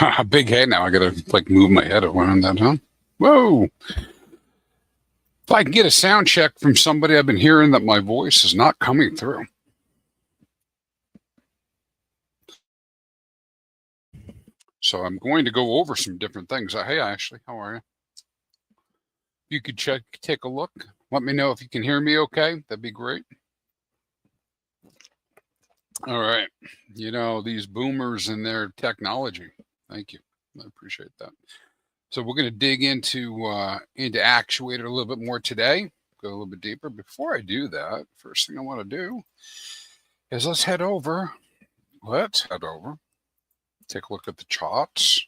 A big head now. I gotta like move my head around that, huh? Whoa. If I can get a sound check from somebody, I've been hearing that my voice is not coming through. So I'm going to go over some different things. Hey, Ashley, how are you? You could take a look. Let me know if you can hear me okay. That'd be great. All right. You know, these boomers and their technology. Thank you. I appreciate that. So we're going to dig into Actuator a little bit more today, go a little bit deeper. Before I do that, first thing I want to do is let's head over, take a look at the charts.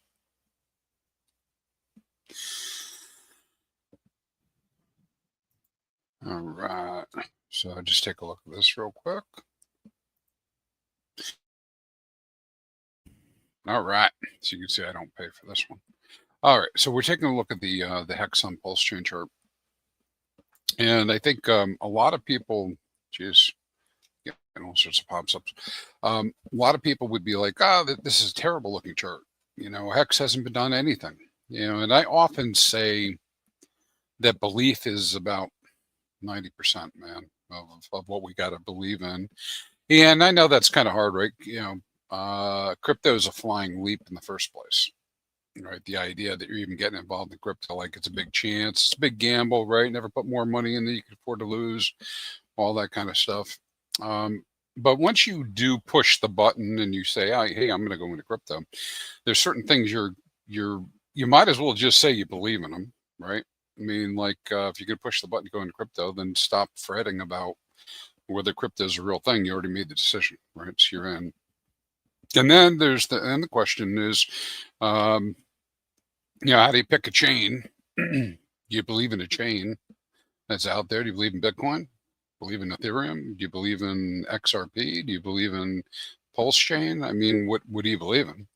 All right, so I'll just take a look at this real quick. All right, so you can see I don't pay for this one. All right, so we're taking a look at the HEX on Pulse Chain chart. And I think a lot of people, geez, yeah, and all sorts of pops-ups. A lot of people would be like, oh, this is a terrible looking chart. You know, HEX hasn't been done anything. You know, and I often say that belief is about 90%, man, of what we got to believe in. And I know that's kind of hard, right? You know, crypto is a flying leap in the first place. Right, the idea that you're even getting involved in crypto, like it's a big chance, it's a big gamble, right? Never put more money in than you can afford to lose, all that kind of stuff. But once you do push the button and you say, hey, I'm going to go into crypto, there's certain things you might as well just say you believe in them, right? I mean, like if you could push the button to go into crypto, then stop fretting about whether crypto is a real thing. You already made the decision, right? So you're in. And then the question is, you know, how do you pick a chain? Do you believe in a chain that's out there? Do you believe in Bitcoin? Believe in Ethereum? Do you believe in XRP? Do you believe in Pulse Chain? I mean, what do you believe in?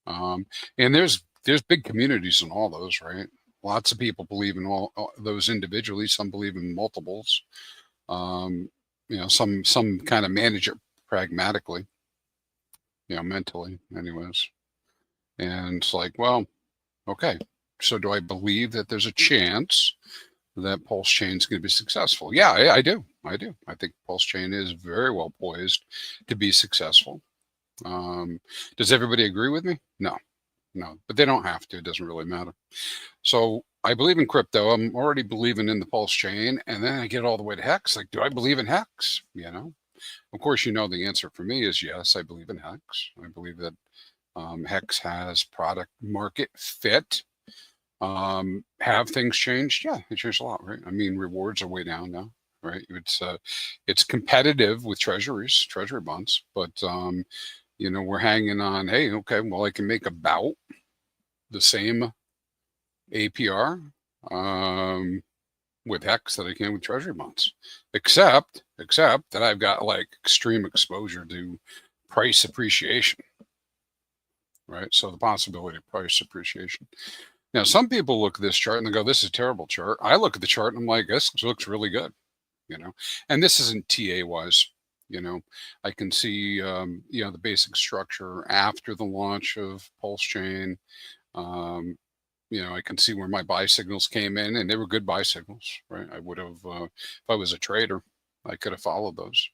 And there's big communities in all those, right? Lots of people believe in all those individually. Some believe in multiples. You know, some kind of manage it pragmatically, you know, mentally, anyways. And it's like, well, okay, so do I believe that there's a chance that Pulse Chain is going to be successful? Yeah, I do. I think Pulse Chain is very well poised to be successful. Does everybody agree with me? No, but they don't have to. It doesn't really matter. So I believe in crypto. I'm already believing in the Pulse Chain, and then I get all the way to HEX. Like, do I believe in HEX? You know, of course, you know the answer for me is yes. I believe in HEX. I believe that HEX has product market fit. Have things changed? Yeah, it changed a lot, right? I mean, rewards are way down now, right? It's competitive with treasury bonds, but you know, we're hanging on. Hey, okay, well, I can make about the same APR with HEX that I can with treasury bonds, except that I've got like extreme exposure to price appreciation. Right, so the possibility of price appreciation. Now, some people look at this chart and they go, this is a terrible chart. I look at the chart and I'm like, this looks really good, you know, and this isn't TA wise, you know, I can see, you know, the basic structure after the launch of Pulse Chain. You know, I can see where my buy signals came in and they were good buy signals, right? I would have, if I was a trader, I could have followed those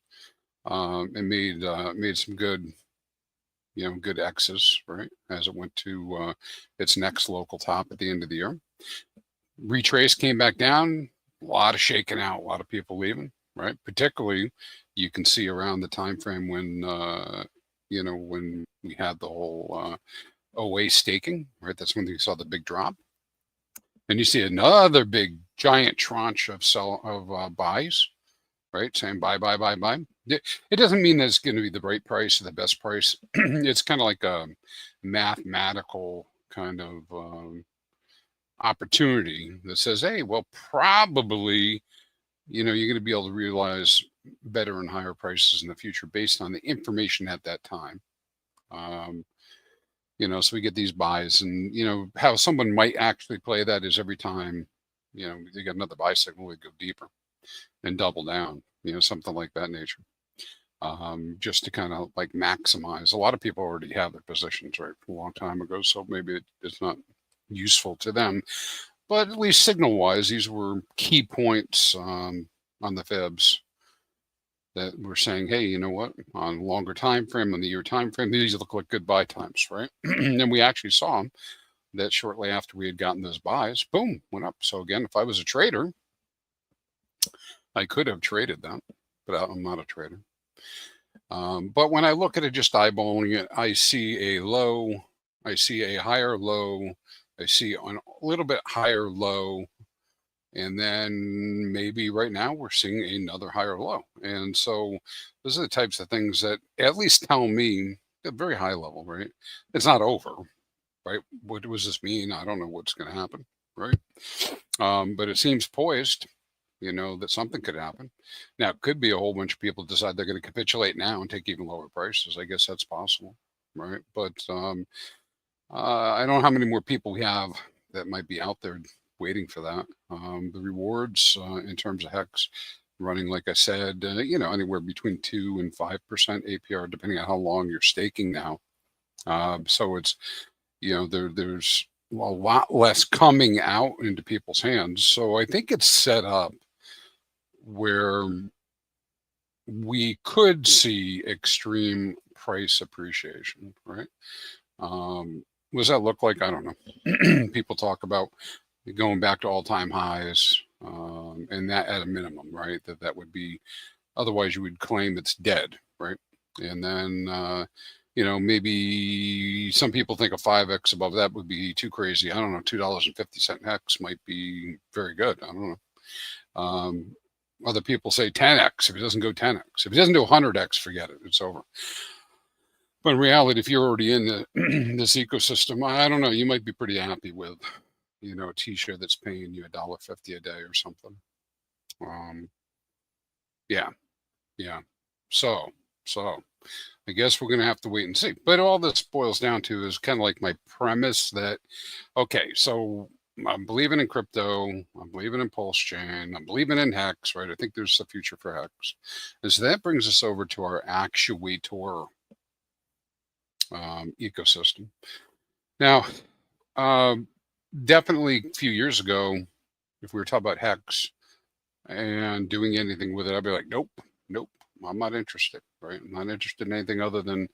and made some good, you know, good X's, right? As it went to its next local top at the end of the year. Retrace came back down, a lot of shaking out, a lot of people leaving, right? Particularly, you can see around the time frame when, you know, when we had the whole OA staking, right? That's when you saw the big drop. And you see another big giant tranche of buys, right? Saying buy. It doesn't mean that it's going to be the right price or the best price. It's kind of like a mathematical kind of opportunity that says, hey, well, probably, you know, you're going to be able to realize better and higher prices in the future based on the information at that time. You know, so we get these buys, and, you know, how someone might actually play that is every time, you know, they get another buy signal, we go deeper and double down, you know, something like that nature. just to kind of like maximize. A lot of people already have their positions right from a long time ago, so maybe it's not useful to them. But at least signal-wise, these were key points on the fibs that we're saying, hey, you know what, on longer time frame, on the year time frame, these look like good buy times, right? And we actually saw them that shortly after we had gotten those buys, boom, went up. So again, if I was a trader, I could have traded that, but I'm not a trader. But when I look at it, just eyeballing it, I see a low, I see a higher low, I see a little bit higher low, and then maybe right now we're seeing another higher low. And so those are the types of things that at least tell me at a very high level, right? It's not over, right? What does this mean? I don't know what's going to happen, right? But it seems poised, you know, that something could happen. Now, it could be a whole bunch of people decide they're going to capitulate now and take even lower prices. I guess that's possible, right? But I don't know how many more people we have that might be out there waiting for that. The rewards in terms of HEX running, like I said, you know, anywhere between 2 and 5% APR, depending on how long you're staking now. So it's, you know, there's a lot less coming out into people's hands. So I think it's set up where we could see extreme price appreciation, right? What does that look like? I don't know. People talk about going back to all-time highs, and that at a minimum, right? That would be, otherwise you would claim it's dead, right? And then, you know, maybe some people think a 5x above that would be too crazy. I don't know, $2.50 HEX might be very good. I don't know. Other people say 10x if it doesn't go 10x. If it doesn't do 100x, forget it. It's over. But in reality, if you're already in this ecosystem, I don't know, you might be pretty happy with, you know, a t-shirt that's paying you $1.50 a day or something. Yeah. So I guess we're going to have to wait and see. But all this boils down to is kind of like my premise that, okay, so I'm believing in crypto, I'm believing in Pulse Chain, I'm believing in HEX, right? I think there's a future for HEX. And so that brings us over to our Actuator ecosystem. Now, definitely a few years ago, if we were talking about HEX and doing anything with it, I'd be like, nope, I'm not interested, right? I'm not interested in anything other than,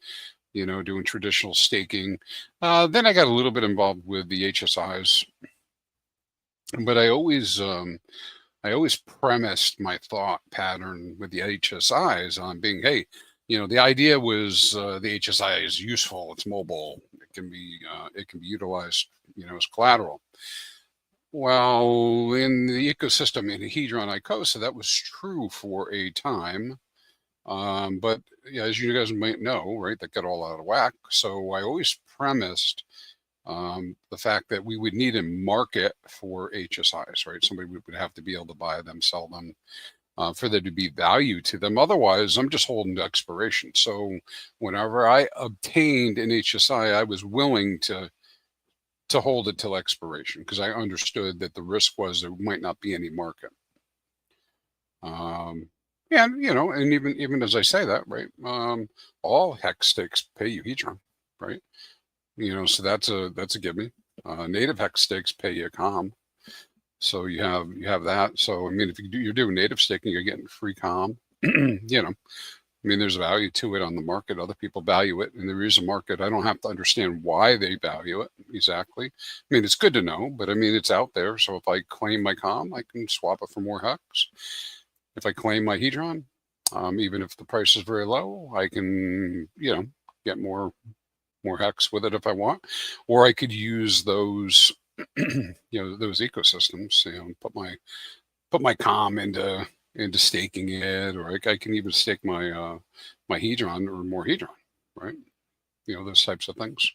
you know, doing traditional staking. Then I got a little bit involved with the HSIs, but I always premised my thought pattern with the HSIs on being, hey, you know, the idea was the HSI is useful, it's mobile, it can be utilized, you know, as collateral. Well, in the ecosystem in Hedron Icosa, that was true for a time. But yeah, as you guys might know, right, that got all out of whack. So I always premised the fact that we would need a market for HSIs, right? Somebody would have to be able to buy them, sell them, for there to be value to them. Otherwise, I'm just holding to expiration. So whenever I obtained an HSI, I was willing to hold it till expiration because I understood that the risk was there might not be any market. And you know, and even as I say that, right, all HEX stakes pay you Hedron, right? You know, so that's a gimme. Native HEX stakes pay you a COM. So you have that. So I mean, if you're doing native staking, you're getting free COM. You know, I mean, there's value to it on the market. Other people value it, and there is a market. I don't have to understand why they value it exactly. I mean, it's good to know, but I mean, it's out there. So if I claim my COM, I can swap it for more HEX. If I claim my Hedron, even if the price is very low, I can, you know, get more HEX with it if I want, or I could use those, you know, those ecosystems, you know, put my COM into staking it, or I can even stake my my Hedron or more Hedron, right? You know, those types of things.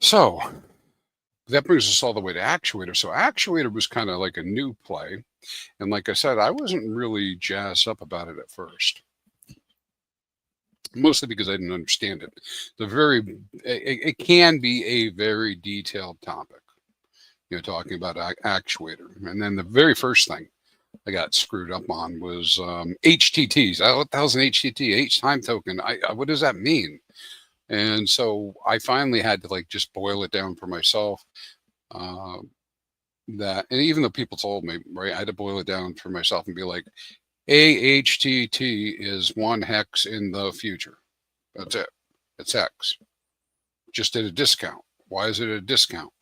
So that brings us all the way to Actuator. So Actuator was kind of like a new play. And like I said, I wasn't really jazzed up about it at first. Mostly because I didn't understand it. It can be a very detailed topic, you know, talking about Actuator. And then the very first thing I got screwed up on was HTTs. What the hell's an HTT? H time token. What does that mean? And so I finally had to like just boil it down for myself. And even though people told me, right, I had to boil it down for myself and be like, a HTT is 1 hex in the future. That's it. It's hex. Just at a discount. Why is it a discount?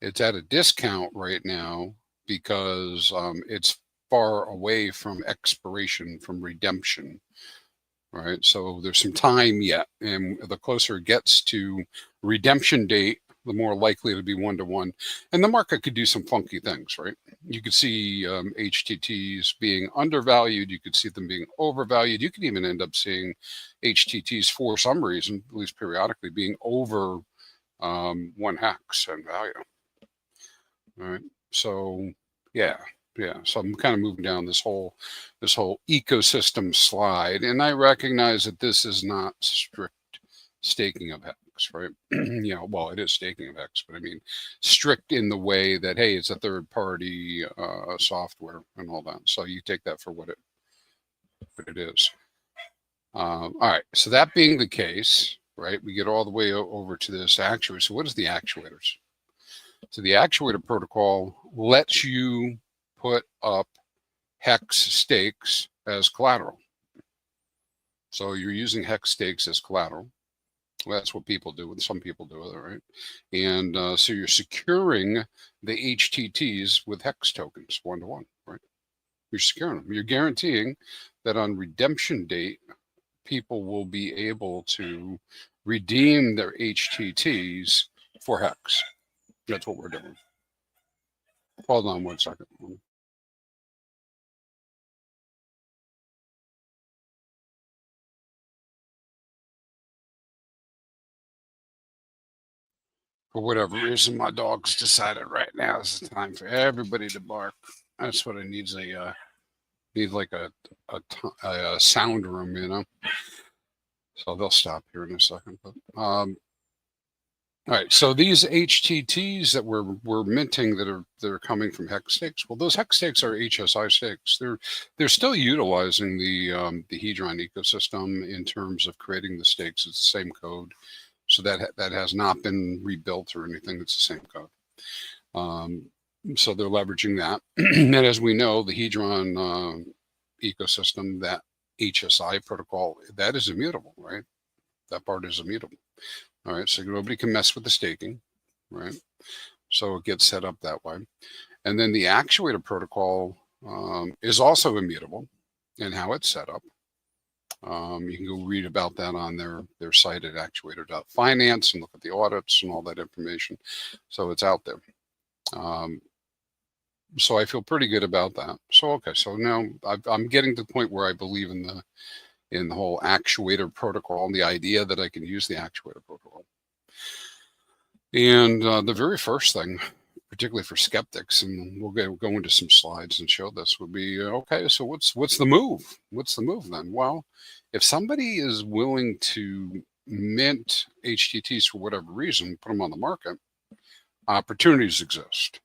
It's at a discount right now because it's far away from expiration, from redemption, right? So there's some time yet, and the closer it gets to redemption date, the more likely to be 1-to-1. And the market could do some funky things, right? You could see HTTs being undervalued. You could see them being overvalued. You could even end up seeing HTTs for some reason, at least periodically, being over 1 hex in value. All right. So yeah. So I'm kind of moving down this whole ecosystem slide, and I recognize that this is not strict staking of hex, right? Well, it is staking of hex, but I mean strict in the way that, hey, it's a third party software and all that. So you take that for what it is. All right. So that being the case, right, we get all the way over to this actuator. So what is the actuators? So the actuator protocol lets you put up hex stakes as collateral. So you're using hex stakes as collateral. Well, that's what people do, and some people do it, right? And so you're securing the HTTs with hex tokens 1-to-1, right? You're securing them. You're guaranteeing that on redemption date, people will be able to redeem their HTTs for hex. That's what we're doing. Hold on 1 second. For whatever reason, my dog's decided right now is the time for everybody to bark. That's what it needs. Need like a sound room, So they'll stop here in a second. But all right. So these HTTs that we're minting that are coming from hex stakes. Well, those hex stakes are HSI stakes. They're still utilizing the Hedron ecosystem in terms of creating the stakes. It's the same code. So that has not been rebuilt or anything. It's the same code. So they're leveraging that. And as we know, the Hedron ecosystem, that HSI protocol, that is immutable, right? That part is immutable. All right. So nobody can mess with the staking, right? So it gets set up that way. And then the actuator protocol is also immutable in how it's set up. You can go read about that on their site at Actuator.Finance and look at the audits and all that information. So it's out there. So I feel pretty good about that. So okay, so now I'm getting to the point where I believe in the whole actuator protocol and the idea that I can use the actuator protocol. And the very first thing, particularly for skeptics, and we'll go into some slides and show this, would be, okay, so what's the move? What's the move then? Well, if somebody is willing to mint HTTs for whatever reason, put them on the market, opportunities exist.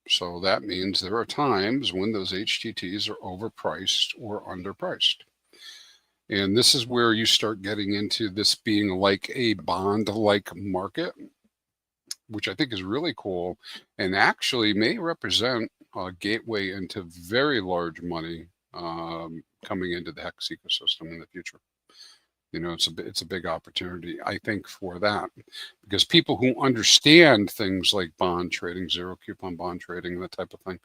So that means there are times when those HTTs are overpriced or underpriced. And this is where you start getting into this being like a bond-like market, which I think is really cool and actually may represent a gateway into very large money coming into the HEX ecosystem in the future. It's a big opportunity, I think, for that, because people who understand things like bond trading, zero coupon bond trading, that type of thing,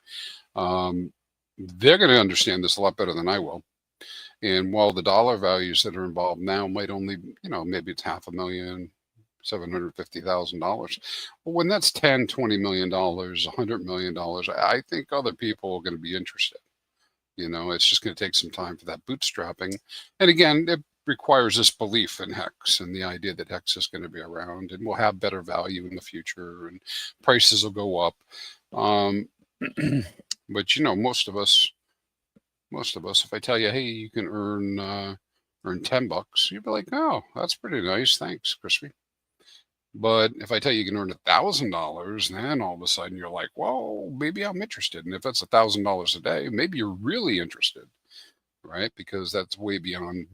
they're going to understand this a lot better than I will. And while the dollar values that are involved now might only, maybe it's $500,000, $750,000. Well, when that's $10, $20 million, $100 million, I think other people are going to be interested. It's just going to take some time for that bootstrapping. And again, it requires this belief in HEX and the idea that HEX is going to be around and will have better value in the future and prices will go up. But most of us, if I tell you, hey, you can earn $10, you'd be like, oh, that's pretty nice. Thanks, Crispy. But if I tell you you can earn $1,000, then all of a sudden you're like, well, maybe I'm interested. And if that's $1,000 a day, maybe you're really interested, right? Because that's way beyond,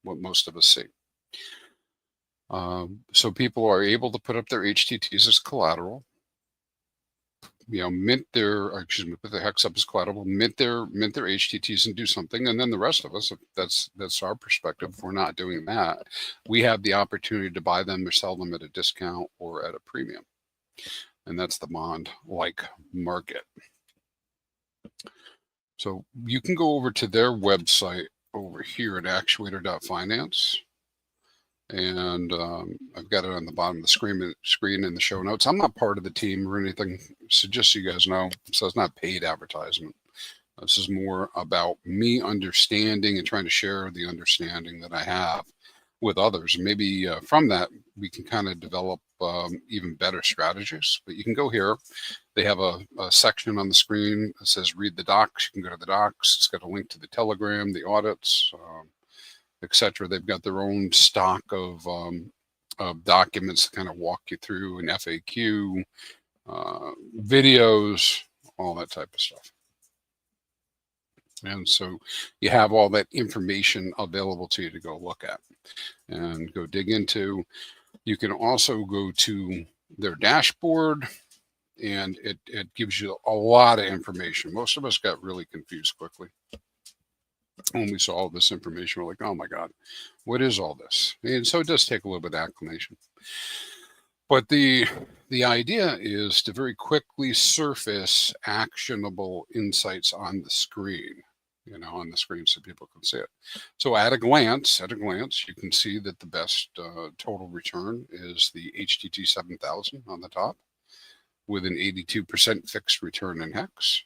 what most of us see. So people are able to put up their HTTs as collateral, mint their, put the HEX up as collateral, mint their HTTs and do something. And then the rest of us, if that's our perspective, if we're not doing that, we have the opportunity to buy them or sell them at a discount or at a premium. And that's the bond-like market. So you can go over to their website over here at Actuator.Finance. And I've got it on the bottom of the screen in the show notes. I'm not part of the team or anything, so just so you guys know. So it's not paid advertisement. This is more about me understanding and trying to share the understanding that I have with others. Maybe from that, we can kind of develop even better strategies. But you can go here. They have a section on the screen that says read the docs. You can go to the docs. It's got a link to the Telegram, the audits, etc. They've got their own stock of documents to kind of walk you through, an FAQ, videos, all that type of stuff. And so you have all that information available to you to go look at and go dig into. You can also go to their dashboard, and it gives you a lot of information. Most of us got really confused quickly when we saw all this information. We're like, oh my God, what is all this? And so it does take a little bit of acclimation. But the idea is to very quickly surface actionable insights on the screen, on the screen so people can see it. So at a glance, you can see that the best total return is the HTT 7000 on the top with an 82% fixed return in HEX.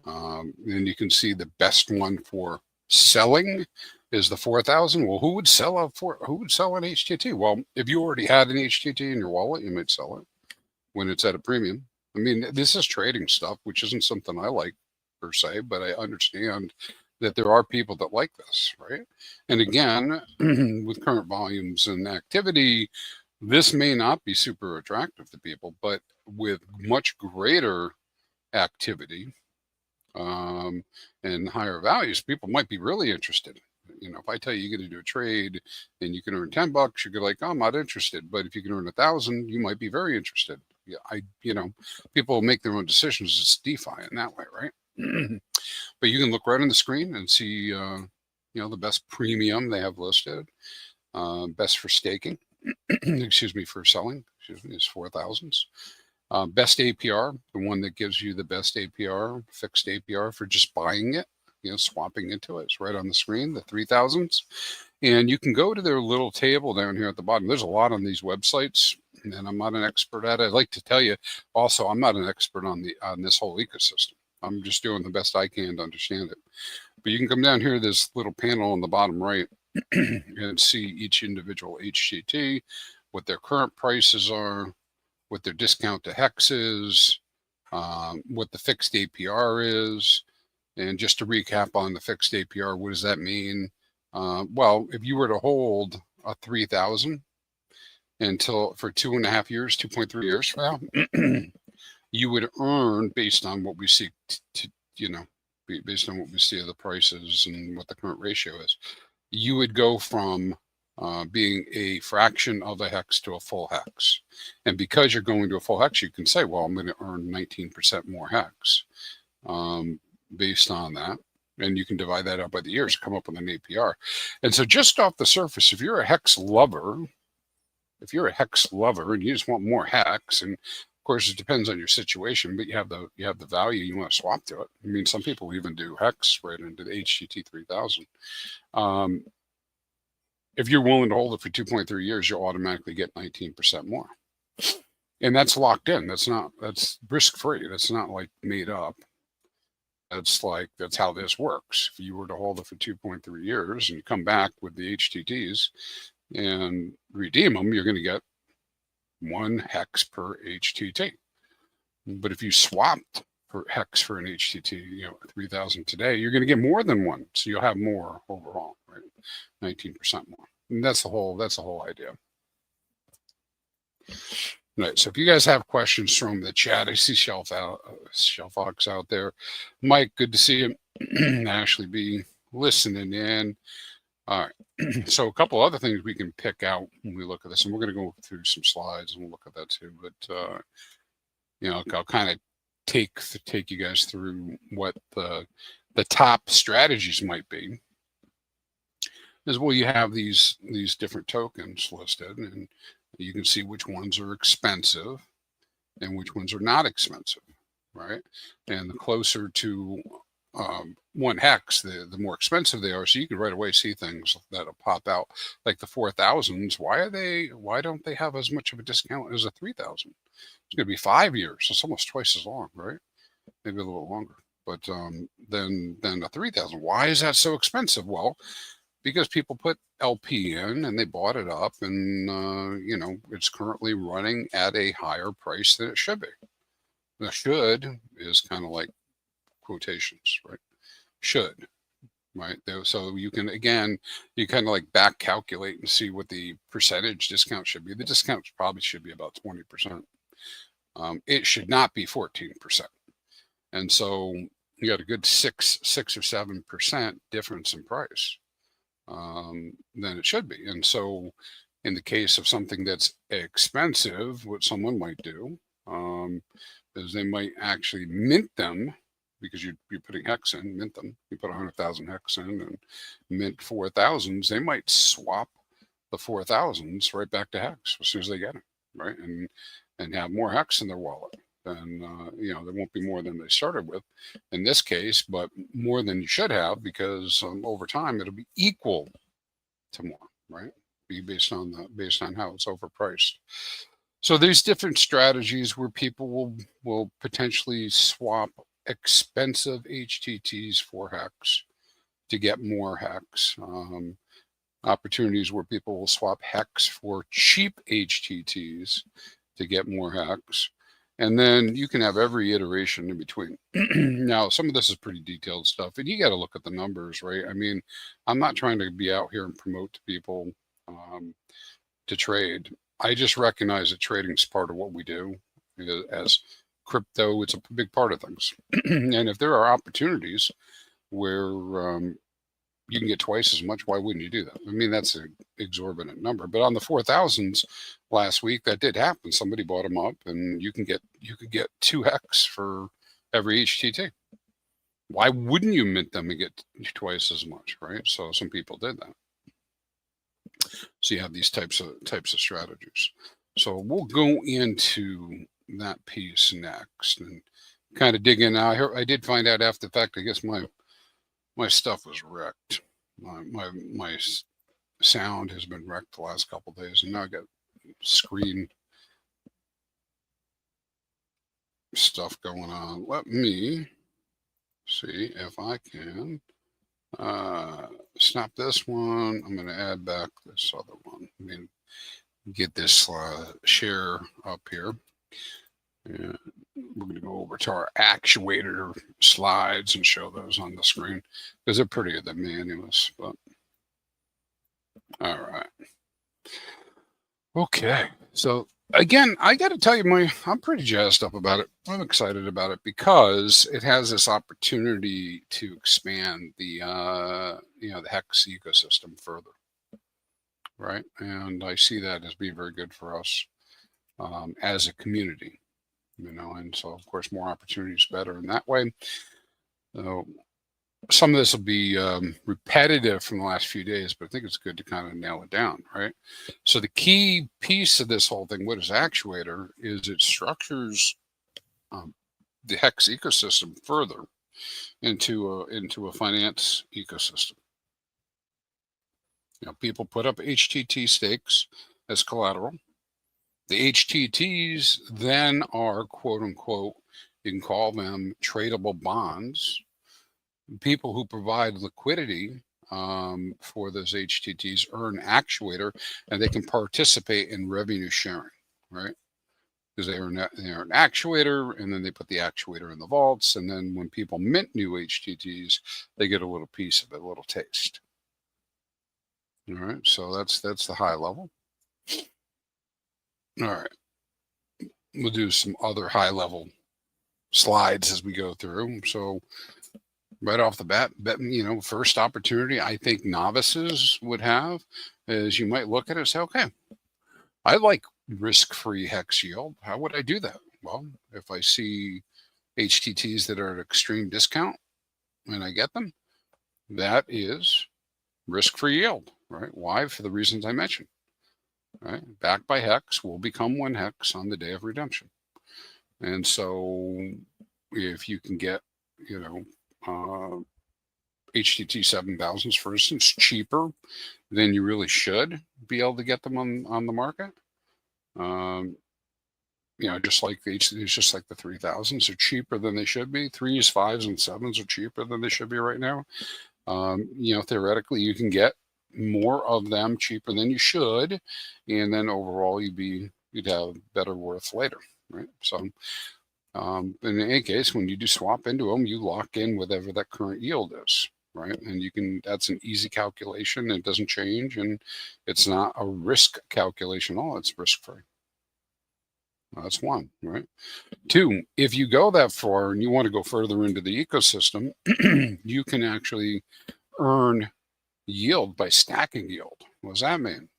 And you can see the best one for selling is the 4000. Well, who would sell an HTT? Well, if you already had an HTT in your wallet, you might sell it when it's at a premium. I mean, this is trading stuff, which isn't something I like per se, but I understand that there are people that like this, right? And again, with current volumes and activity, this may not be super attractive to people, but with much greater activity and higher values, people might be really interested. If I tell you you're going to do a trade and you can earn $10, you're like, oh, I'm not interested. But if you can earn 1,000, you might be very interested. Yeah, people make their own decisions. It's DeFi in that way, right? But you can look right on the screen and see, the best premium they have listed, best for staking, for selling, is 4,000s. Best APR, the one that gives you the best APR, fixed APR for just buying it, swapping into it. It's right on the screen, the 3,000s. And you can go to their little table down here at the bottom. There's a lot on these websites, and I'm not an expert at it. I'd like to tell you also, I'm not an expert on this whole ecosystem. I'm just doing the best I can to understand it. But you can come down here to this little panel on the bottom right and see each individual HTT, what their current prices are, what their discount to HEX is, what the fixed APR is. And just to recap on the fixed APR, what does that mean? Well, if you were to hold a 3,000 for 2.5 years, 2.3 years from now, you would earn, based on what we see, based on what we see of the prices and what the current ratio is, you would go from being a fraction of a HEX to a full HEX. And because you're going to a full HEX, you can say, well, I'm going to earn 19% more HEX based on that. And you can divide that up by the years, come up with an APR. And so just off the surface, if you're a HEX lover and you just want more HEX, and of course it depends on your situation, but you have the value you want to swap to it. I mean, some people even do HEX right into the HTT 3000. If you're willing to hold it for 2.3 years, you'll automatically get 19% more. And that's locked in. That's risk-free. That's not like made up. That's how this works. If you were to hold it for 2.3 years and you come back with the HTTs and redeem them, you're going to get 1 HEX per HTT. But if you swapped for HEX for an HTT, 3,000 today, you're going to get more than 1. So you'll have more overall, right? 19% more. And that's the whole idea. Right. So if you guys have questions from the chat, I see Shellfox out there. Mike, good to see you. Actually be listening in. All right. So a couple other things we can pick out when we look at this, and we're going to go through some slides and we'll look at that too. But you know, I'll kind of take you guys through what the top strategies might be. Is well, you have these different tokens listed, and you can see which ones are expensive and which ones are not expensive, right? And the closer to 1 hex, the more expensive they are. So you can right away see things that'll pop out, like the 4000s. Why don't they have as much of a discount as a 3000? It's going to be 5 years. It's almost twice as long, right? Maybe a little longer. But then the 3000. Why is that so expensive? Well, because people put LP in and they bought it up, and you know, it's currently running at a higher price than it should be. The should is kind of like quotations, right? Should, right? So you can, again, you kind of like back calculate and see what the percentage discount should be. The discount probably should be about 20%. It should not be 14%. And so you got a good 6 or 7% difference in price than it should be. And so in the case of something that's expensive, what someone might do is they might actually mint them, because you're putting hex in, mint them. You put 100,000 hex in and mint 4,000s. They might swap the 4,000s right back to hex as soon as they get it, right? And have more hex in their wallet. Then you know, there won't be more than they started with in this case, but more than you should have, because over time it'll be equal to more, right? Be based on how it's overpriced. So there's different strategies where people will potentially swap expensive HTTs for hex to get more hex. Opportunities where people will swap hex for cheap HTTs to get more hex. And then you can have every iteration in between. Now, some of this is pretty detailed stuff, and you got to look at the numbers, right? I mean, I'm not trying to be out here and promote to people to trade. I just recognize that trading is part of what we do. As crypto, it's a big part of things. And if there are opportunities where you can get twice as much, why wouldn't you do that? I mean, that's an exorbitant number. But on the 4,000s last week, that did happen. Somebody bought them up, and you could get 2 hex for every HTT. Why wouldn't you mint them and get twice as much, right? So some people did that. So you have these types of strategies. So we'll go into that piece next and kind of dig in. Now, I did find out after the fact, I guess my stuff was wrecked. My sound has been wrecked the last couple of days, and now I got screen stuff going on. Let me see if I can snap this one. I'm going to add back this other one. I mean, get this share up here. And we're going to go over to our actuator slides and show those on the screen, because they're prettier than manuals. But all right. Okay. So again, I got to tell you, I'm pretty jazzed up about it. I'm excited about it because it has this opportunity to expand the the HEX ecosystem further, right? And I see that as being very good for us as a community. And so of course more opportunities better in that way. Some of this will be repetitive from the last few days, but I think it's good to kind of nail it down, right? So the key piece of this whole thing, what is actuator, is it structures the HEX ecosystem further into a finance ecosystem. People put up HTT stakes as collateral. The HTTs then are, quote unquote, you can call them tradable bonds. People who provide liquidity for those HTTs earn actuator, and they can participate in revenue sharing, right? Because they earn actuator, and then they put the actuator in the vaults, and then when people mint new HTTs, they get a little piece of it, a little taste. All right, so that's the high level. All right. We'll do some other high level slides as we go through. So right off the bat, first opportunity I think novices would have is you might look at it and say, okay, I like risk-free HEX yield. How would I do that? Well, if I see HTTs that are at extreme discount and I get them, that is risk-free yield, right? Why? For the reasons I mentioned, right? Backed by HEX will become 1 HEX on the day of redemption. And so if you can get, HTT 7000s, for instance, cheaper than you really should be able to get them on the market, just like it's just like the 3000s are cheaper than they should be. 3s, 5s, and 7s are cheaper than they should be right now. Theoretically, you can get more of them cheaper than you should, and then overall you'd have better worth later, right? So in any case, when you do swap into them, you lock in whatever that current yield is, right? And that's an easy calculation. It doesn't change, and it's not a risk calculation at all. It's risk-free. That's one, right? 2, if you go that far and you want to go further into the ecosystem, you can actually earn yield by stacking yield. What does that mean?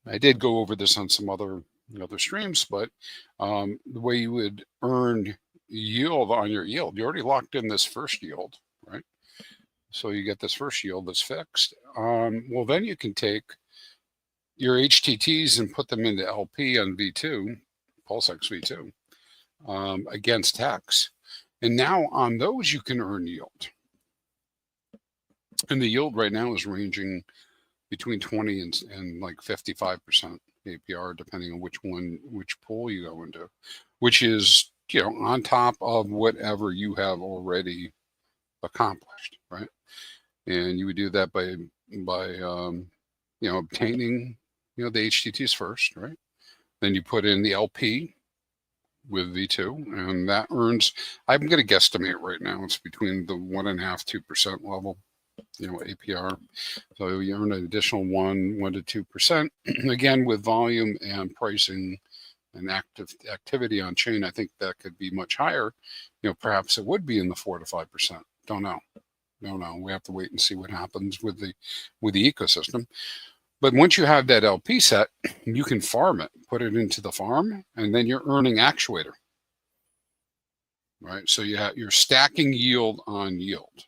I did go over this on some other streams, but the way you would earn yield on your yield, you already locked in this first yield, right? So you get this first yield that's fixed. Well, then you can take your HTTs and put them into LP on V2, PulseX V2, against HEX. And now on those, you can earn yield. And the yield right now is ranging between 20 and like 55% APR, depending on which pool you go into, which is, on top of whatever you have already accomplished, right? And you would do that by obtaining, the HTTs first, right? Then you put in the LP with V2, and that earns, I'm going to guesstimate right now, it's between the 1.5–2% level, APR. So you earn an additional 1 to 2%. Again, with volume and pricing and activity on chain, I think that could be much higher. Perhaps it would be in the 4 to 5%. Don't know. We have to wait and see what happens with the ecosystem. But once you have that LP set, you can farm it, put it into the farm, and then you're earning actuator, right? So you're stacking yield on yield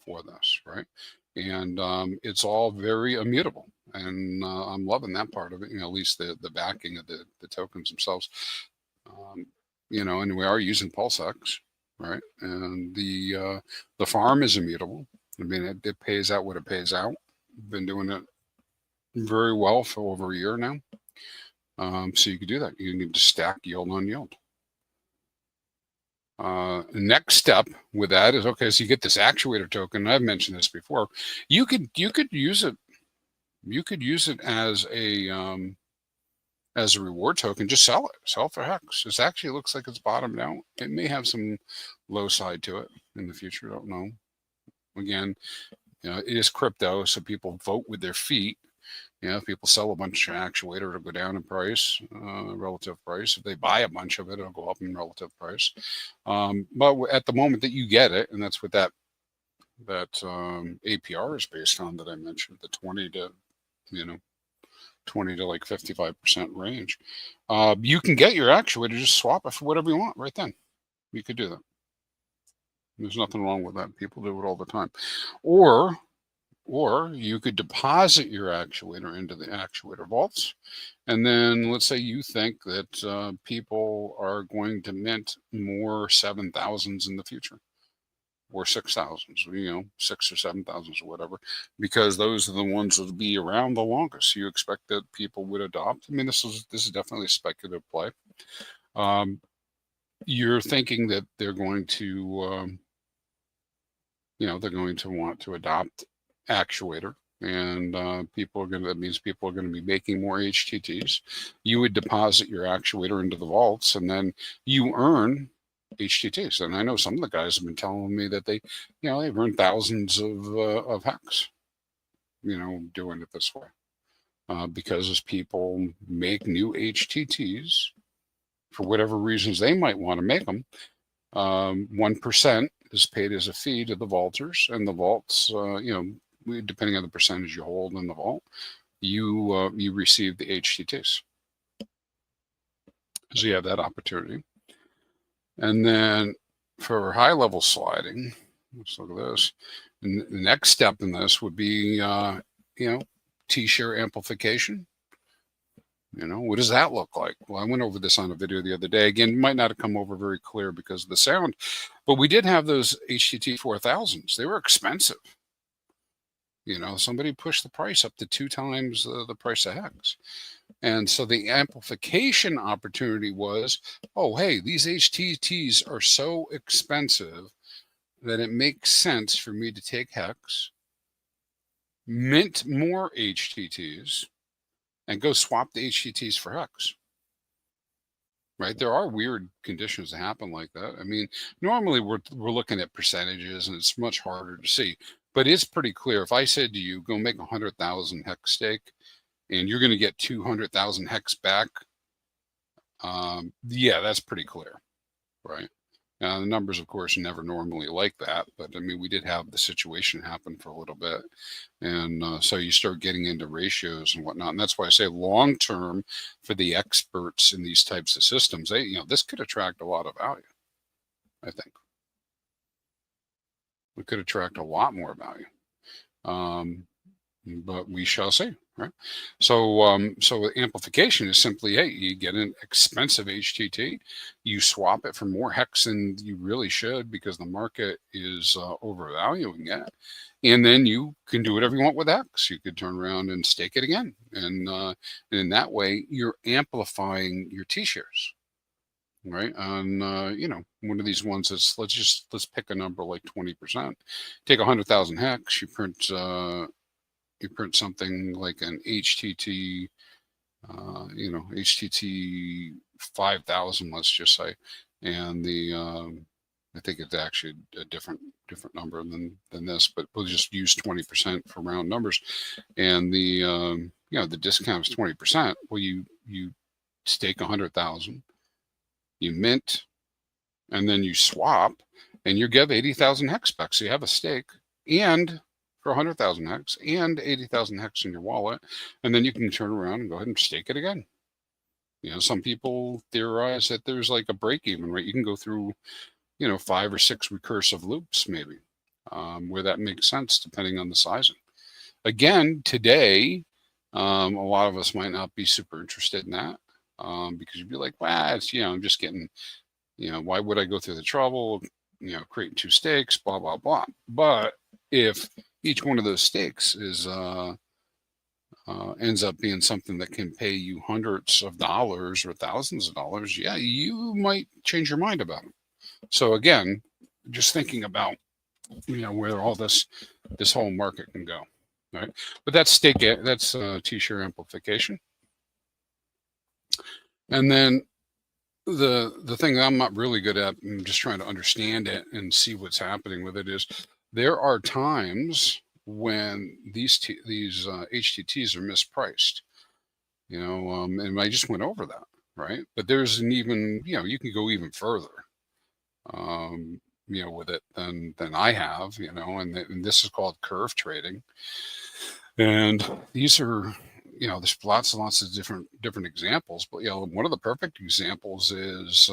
for this, right? And it's all very immutable, and I'm loving that part of it. At least the backing of the tokens themselves. And we are using PulseX, right? And the farm is immutable. I mean, it pays out what it pays out. Been doing it very well for over a year now. So you can do that. You can just stack yield on yield. Next step with that is, okay, so you get this actuator token. I've mentioned this before. You could use it. You could use it as a reward token. Just sell it for HEX. It actually looks like it's bottomed out. It may have some low side to it in the future. Don't know. Again, it is crypto, so people vote with their feet. If people sell a bunch of actuator, it'll go down in price, relative price. If they buy a bunch of it, it'll go up in relative price. But at the moment that you get it, and that's what that APR is based on that I mentioned, the 20 to like 55% range. You can get your actuator, just swap it for whatever you want right then. You could do that. There's nothing wrong with that. People do it all the time. Or you could deposit your actuator into the actuator vaults. And then let's say you think that people are going to mint more 7,000s in the future, or 6,000s, 6 or 7,000s or whatever, because those are the ones that'll be around the longest. You expect that people would adopt. I mean, this is definitely a speculative play. You're thinking that they're going to, they're going to want to adopt actuator, and that means people are going to be making more HTTs. You would deposit your actuator into the vaults, and then you earn HTTs. And I know some of the guys have been telling me that they've earned thousands of HEX, doing it this way. because as people make new HTTs, for whatever reasons they might want to make them, 1% is paid as a fee to the vaulters, and the vaults, depending on the percentage you hold in the vault, you receive the HTTs. So you have that opportunity. And then for high-level sliding, let's look at this. And the next step in this would be, T-share amplification. What does that look like? Well, I went over this on a video the other day. Again, it might not have come over very clear because of the sound, but we did have those HTT 4000s. They were expensive. Somebody pushed the price up to 2 times the price of HEX. And so the amplification opportunity was, oh, hey, these HTTs are so expensive that it makes sense for me to take HEX, mint more HTTs, and go swap the HTTs for HEX. Right? There are weird conditions that happen like that. I mean, normally we're looking at percentages, and it's much harder to see. But it's pretty clear. If I said to you, go make 100,000 HEX stake, and you're going to get 200,000 HEX back, yeah, that's pretty clear, right? Now, the numbers, of course, are never normally like that, but I mean, we did have the situation happen for a little bit. And so you start getting into ratios and whatnot. And that's why I say long term for the experts in these types of systems, this could attract a lot of value, I think. We could attract a lot more value. But we shall see, right? So amplification is simply, hey, you get an expensive HTT, you swap it for more HEX than you really should because the market is overvaluing it, and then you can do whatever you want with HEX. You could turn around and stake it again, and in that way, you're amplifying your T-shares, right? On one of these ones that's let's pick a number like 20%. Take 100,000 HEX, you print something like an HTT, HTT 5000, let's just say, and I think it's actually a different number than this, but we'll just use 20% for round numbers, and the discount is 20%. Well, you stake 100,000, you mint, and then you swap, and you give 80,000 HEX back. So you have a stake and for 100,000 HEX and 80,000 HEX in your wallet, and then you can turn around and go ahead and stake it again. Some people theorize that there's like a break even, right? You can go through, 5 or 6 recursive loops maybe, where that makes sense depending on the sizing. Again, today, a lot of us might not be super interested in that because you'd be like, well, it's, I'm just getting, why would I go through the trouble, creating 2 stakes, blah, blah, blah. But if each one of those stakes is ends up being something that can pay you hundreds of dollars or thousands of dollars, yeah, you might change your mind about it. So again, just thinking about where all this whole market can go, right? But that's T-share amplification. And then the thing that I'm not really good at, I'm just trying to understand it and see what's happening with it, is there are times when these HTTs are mispriced, and I just went over that, right? But there's an even, you can go even further, with it than I have, and this is called curve trading. And these are, there's lots and lots of different examples, but one of the perfect examples is,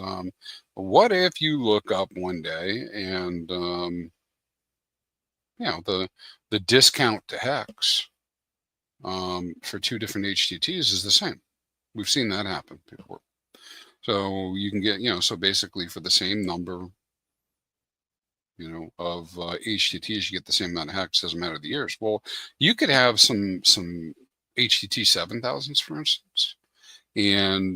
what if you look up one day and the discount to HEX for 2 different HTTs is the same. We've seen that happen before. So you can get, so basically for the same number, of HTTs, you get the same amount of HEX, doesn't matter the years. Well, you could have some HTT 7000s, for instance, and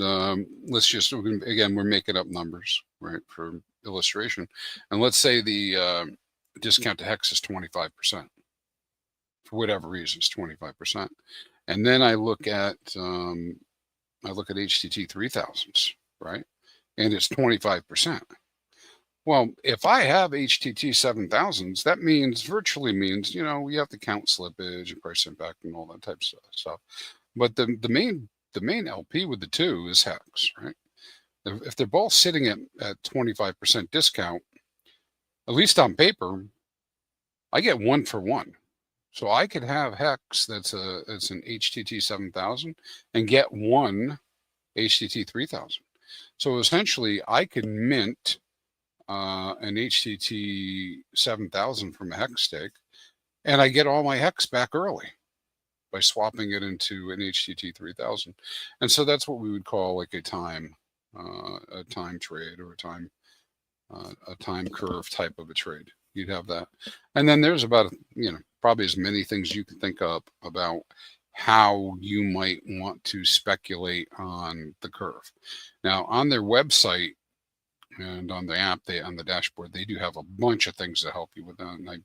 let's just, again, we're making up numbers, right, for illustration, and let's say the discount to HEX is 25%. For whatever reason, it's 25%, and then I look at HTT 3000s, right, and it's 25%. Well, if I have HTT 7000s, that virtually means, you have to count slippage and price impact and all that type of stuff. But the main LP with the two is HEX, right? If they're both sitting at 25% discount, at least on paper, I get 1 for 1. So I could have HEX that's an HTT 7000 and get one HTT 3000. So essentially, I can mint an HTT 7000 from a HEX stake, and I get all my HEX back early by swapping it into an HTT 3000. And so that's what we would call like a time trade, or a time curve type of a trade. You'd have that. And then there's about, probably as many things you can think of about how you might want to speculate on the curve. Now, on their website and on the app, on the dashboard, they do have a bunch of things to help you with that. And I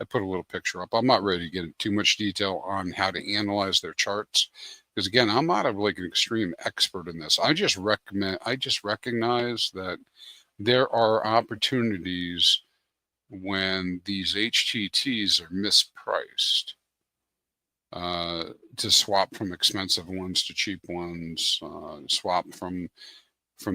put a little picture up. I'm not ready to get into too much detail on how to analyze their charts, because again, I'm not an extreme expert in this. I just recognize that there are opportunities when these HTTs are mispriced, to swap from expensive ones to cheap ones, swap from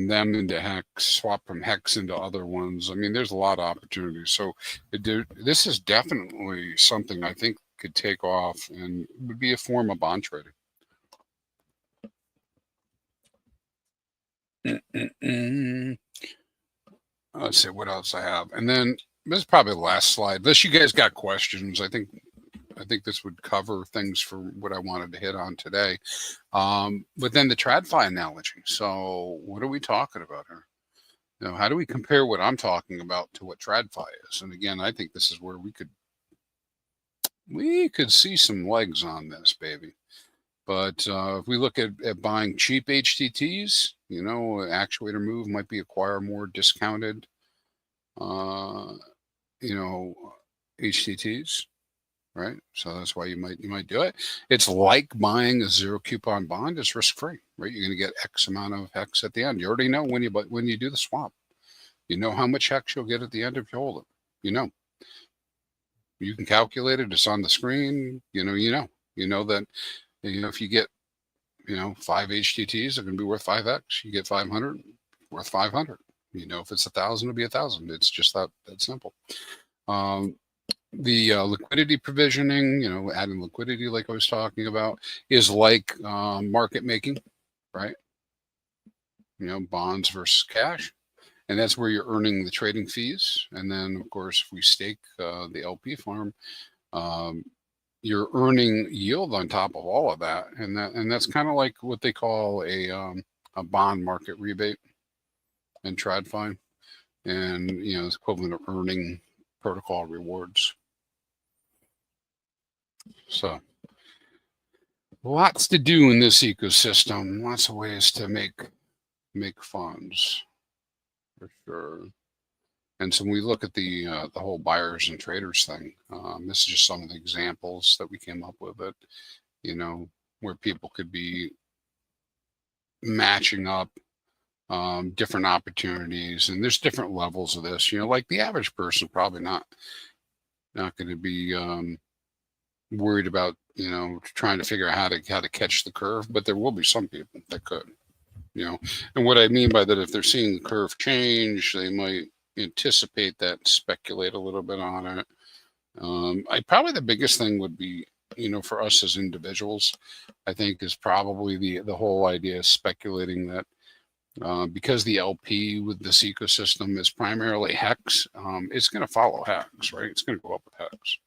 them into HEX, swap from HEX into other ones. I mean, there's a lot of opportunities. So this is definitely something I think could take off and would be a form of bond trading. Let's see what else I have. And then this is probably the last slide. Unless you guys got questions, I think this would cover things for what I wanted to hit on today. But then the TradFi analogy. So what are we talking about here? How do we compare what I'm talking about to what TradFi is? And again, I think this is where we could see some legs on this, baby. But if we look at buying cheap HTTs, actuator move might be acquire more discounted, HTTs, right? So that's why you might do it. It's like buying a zero coupon bond. It's risk free, right? You're going to get X amount of HEX at the end. You already know when you do the swap. You know how much HEX you'll get at the end if you hold it. You can calculate it. It's on the screen. You know that. If you get, 5 HTTs, they're going to be worth 5X. You get 500, worth 500. If it's 1,000, it'll be 1,000. It's just that simple. The liquidity provisioning, adding liquidity, like I was talking about, is like market making, right? Bonds versus cash. And that's where you're earning the trading fees. And then, of course, if we stake the LP farm, you're earning yield on top of all of that, and that's kind of like what they call a bond market rebate and TradFi, and it's equivalent of earning protocol rewards. So lots to do in this ecosystem, lots of ways to make funds, for sure. And so when we look at the whole buyers and traders thing, this is just some of the examples that we came up with, it, where people could be matching up different opportunities, and there's different levels of this. Like the average person probably not going to be worried about trying to figure out how to catch the curve, but there will be some people that could, And what I mean by that, if they're seeing the curve change, they might anticipate that and speculate a little bit on it. Probably the biggest thing would be, for us as individuals, I think, is probably the whole idea of speculating that because the LP with this ecosystem is primarily HEX, it's going to follow HEX, right? It's going to go up with HEX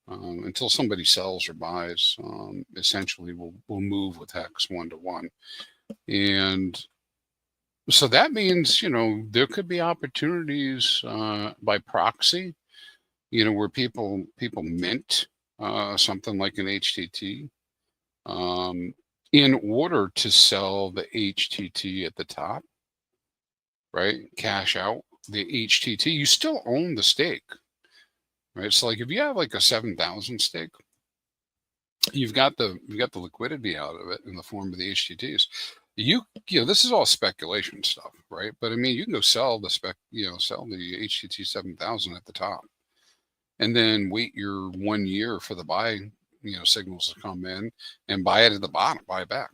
until somebody sells or buys. Essentially, we'll move with HEX 1-to-1, and so that means, there could be opportunities by proxy, where people mint something like an HTT in order to sell the HTT at the top, right? Cash out the HTT. You still own the stake, right? So like if you have like a 7,000 stake, you've got the liquidity out of it in the form of the HTTs. This is all speculation stuff, right? But I mean, you can go sell the HTT 7000 at the top, and then wait your 1 year for the buy signals to come in and buy it at the bottom, buy it back.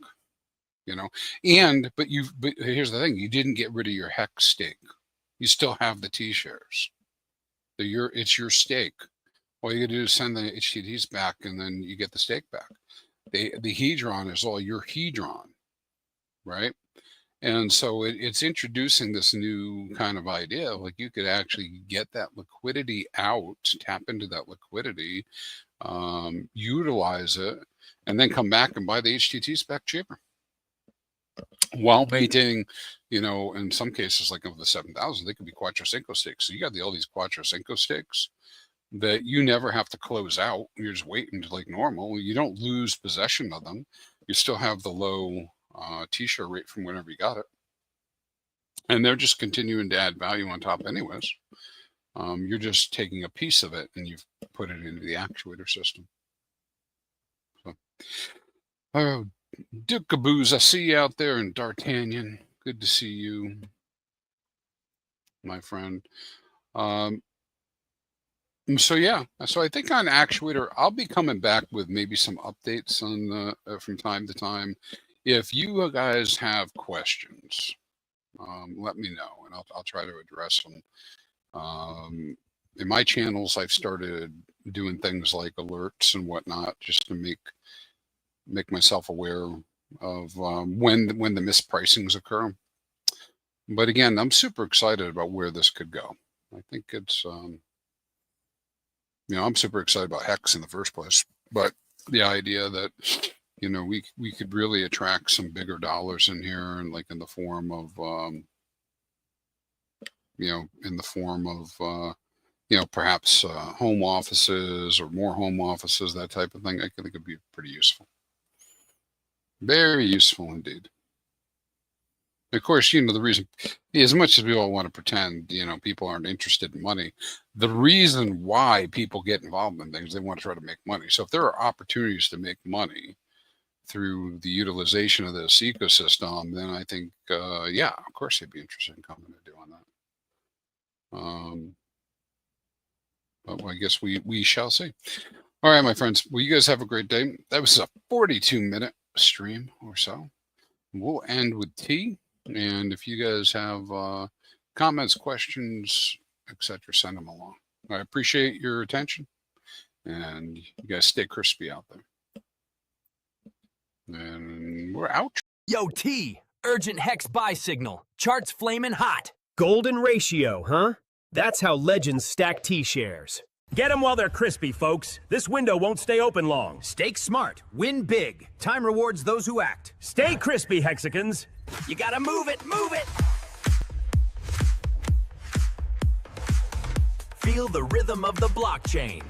But here's the thing: you didn't get rid of your HEX stake. You still have the T shares. It's your stake. All you gotta do is send the HTTs back, and then you get the stake back. The Hedron is all your Hedron, right? And so it's introducing this new kind of idea, like you could actually get that liquidity out, tap into that liquidity, utilize it, and then come back and buy the HTTs back cheaper, while maintaining, in some cases, like of the 7,000, they could be Quattro Cinco stakes. So you got all these Quattro Cinco stakes that you never have to close out. You're just waiting to like normal. You don't lose possession of them. You still have the low T-share rate from whenever you got it. And they're just continuing to add value on top anyways. You're just taking a piece of it and you've put it into the actuator system. So, Duke Caboose, I see you out there, and D'Artagnan. Good to see you, my friend. So I think on actuator, I'll be coming back with maybe some updates on from time to time. If you guys have questions, let me know, and I'll try to address them. In my channels, I've started doing things like alerts and whatnot, just to make myself aware of when the mispricings occur. But again, I'm super excited about where this could go. I think it's I'm super excited about HEX in the first place, but the idea that we could really attract some bigger dollars in here, and like in the form of perhaps home offices or more home offices, that type of thing, I think it'd be pretty useful. Very useful indeed. Of course, the reason, as much as we all want to pretend, people aren't interested in money, the reason why people get involved in things, they want to try to make money. So if there are opportunities to make money through the utilization of this ecosystem, then I think, of course they'd be interested in coming and doing that. But I guess we shall see. All right, my friends. Well, you guys have a great day. That was a 42-minute stream or so. We'll end with tea. And if you guys have comments, questions, etc., send them along. I appreciate your attention. And you guys stay crispy out there. And we're out. Yo, T. Urgent HEX buy signal. Charts flaming hot. Golden ratio, huh? That's how legends stack T-shares. Get them while they're crispy, folks. This window won't stay open long. Stake smart. Win big. Time rewards those who act. Stay crispy, Hexicans. You gotta move it, move it! Feel the rhythm of the blockchain.